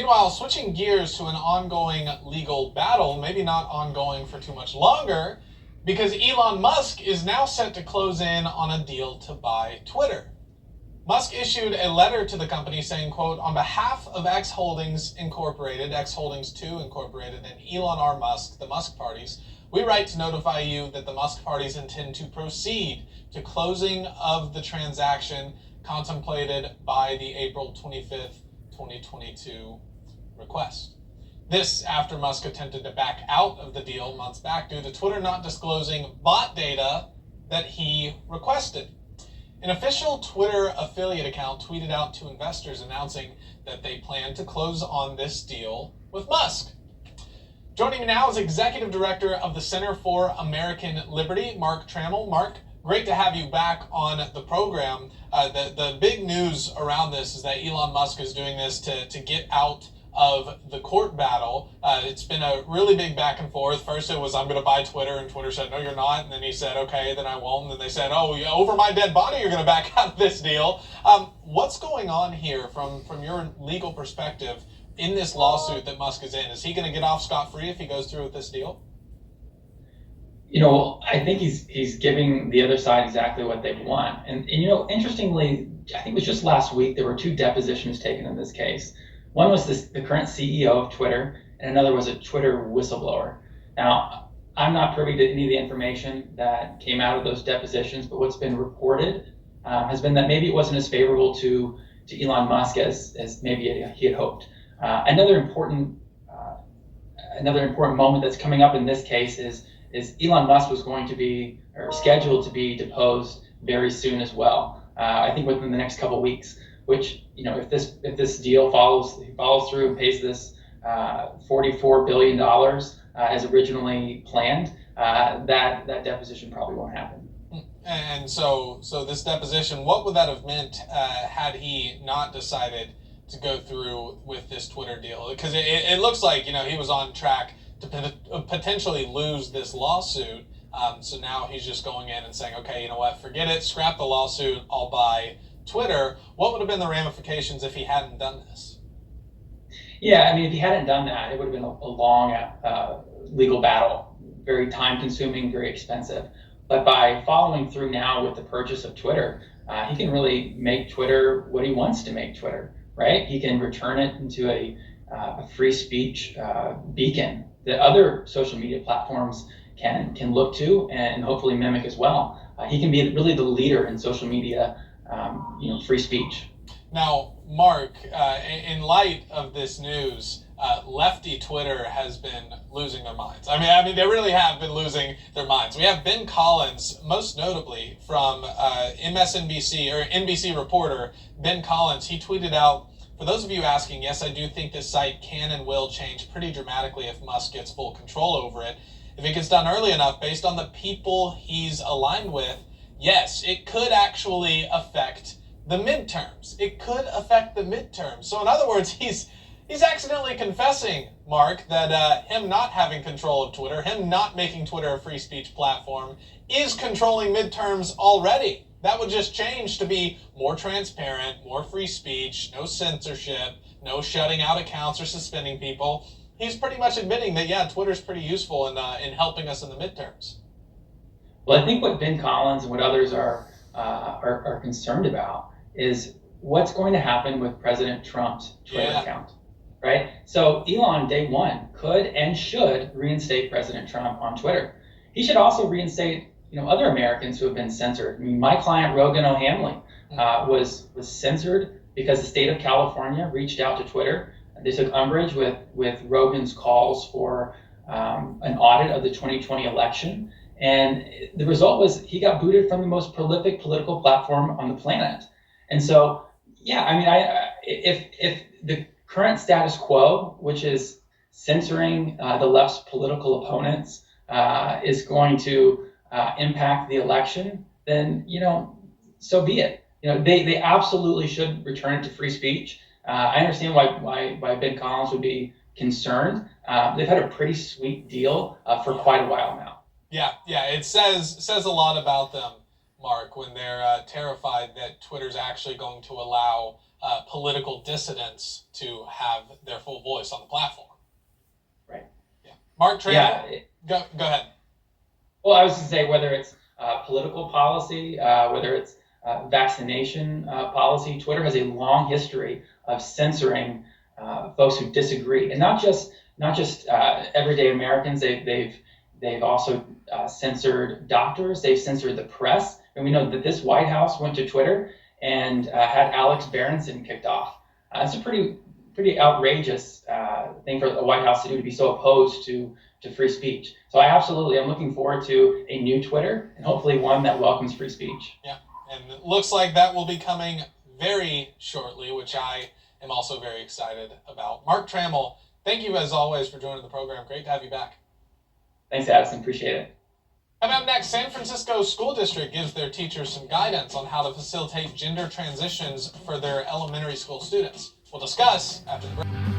Meanwhile, switching gears to an ongoing legal battle, maybe not ongoing for too much longer, because Elon Musk is now set to close in on a deal to buy Twitter. Musk issued a letter to the company saying, quote, "On behalf of X Holdings Incorporated, X Holdings 2 Incorporated, and Elon R. Musk, the Musk parties, we write to notify you that the Musk parties intend to proceed to closing of the transaction contemplated by the April 25th, 2022 request." This after Musk attempted to back out of the deal months back due to Twitter not disclosing bot data that he requested. An official Twitter affiliate account tweeted out to investors announcing that they plan to close on this deal with Musk. Joining me now is Executive Director of the Center for American Liberty, Mark Trammell. Mark, great to have you back on the program. The big news around this is that Elon Musk is doing this to get out of the court battle. It's been a really big back and forth. First it was, I'm going to buy Twitter, and Twitter said, no, you're not. And then he said, okay, then I won't. And then they said, oh, yeah, over my dead body, you're going to back out of this deal. What's going on here from your legal perspective in this lawsuit that Musk is in? Is he going to get off scot-free if he goes through with this deal? You know, I think he's giving the other side exactly what they want. And you know, interestingly, I think it was just last week, there were two depositions taken in this case. One was the current CEO of Twitter, and another was a Twitter whistleblower. Now, I'm not privy to any of the information that came out of those depositions, but what's been reported has been that maybe it wasn't as favorable to Elon Musk as maybe he had hoped. Another important moment that's coming up in this case is Elon Musk was going to be, or scheduled to be, deposed very soon as well. I think within the next couple of weeks. Which, you know, if this deal follows through and pays this $44 billion as originally planned, that deposition probably won't happen. And so this deposition, what would that have meant had he not decided to go through with this Twitter deal? Because it looks like, you know, he was on track to potentially lose this lawsuit. So now he's just going in and saying, okay, you know what, forget it, scrap the lawsuit, I'll buy Twitter. What would have been the ramifications if he hadn't done this? Yeah, I mean, if he hadn't done that, it would have been a long legal battle, very time consuming, very expensive. But by following through now with the purchase of Twitter, he can really make Twitter what he wants to make Twitter, right? He can return it into a free speech beacon that other social media platforms can look to and hopefully mimic as well. He can be really the leader in social media, free speech. Now, Mark, in light of this news, lefty Twitter has been losing their minds. I mean, they really have been losing their minds. We have Ben Collins, most notably from MSNBC or NBC reporter Ben Collins. He tweeted out, "For those of you asking, yes, I do think this site can and will change pretty dramatically if Musk gets full control over it. If it gets done early enough, based on the people he's aligned with, yes, it could actually affect the midterms. It could affect the midterms." So in other words, he's accidentally confessing, Mark, that him not having control of Twitter, him not making Twitter a free speech platform, is controlling midterms already. That would just change to be more transparent, more free speech, no censorship, no shutting out accounts or suspending people. He's pretty much admitting that, yeah, Twitter's pretty useful in helping us in the midterms. Well, I think what Ben Collins and what others are concerned about is what's going to happen with President Trump's Twitter account, right? So Elon Day One could and should reinstate President Trump on Twitter. He should also reinstate, other Americans who have been censored. I mean, my client Rogan O'Hamley was censored because the state of California reached out to Twitter. They took umbrage with Rogan's calls for an audit of the 2020 election. And the result was he got booted from the most prolific political platform on the planet. And so, yeah, I mean, if the current status quo, which is censoring the left's political opponents, is going to impact the election, then, so be it. They absolutely should return it to free speech. I understand why Ben Collins would be concerned. They've had a pretty sweet deal for quite a while now. Yeah, it says a lot about them, Mark, when they're terrified that Twitter's actually going to allow political dissidents to have their full voice on the platform. Right. Yeah. Mark Trammell, go ahead. Well, I was going to say, whether it's political policy, whether it's vaccination policy, Twitter has a long history of censoring folks who disagree, and not just everyday Americans. They've also censored doctors. They've censored the press, and we know that this White House went to Twitter and had Alex Berenson kicked off. It's a pretty outrageous thing for the White House to do, to be so opposed to free speech. So I'm looking forward to a new Twitter, and hopefully one that welcomes free speech. Yeah, and it looks like that will be coming very shortly, which I am also very excited about. Mark Trammell, thank you as always for joining the program. Great to have you back. Thanks, Addison. Appreciate it. Coming up next, San Francisco School District gives their teachers some guidance on how to facilitate gender transitions for their elementary school students. We'll discuss after the break.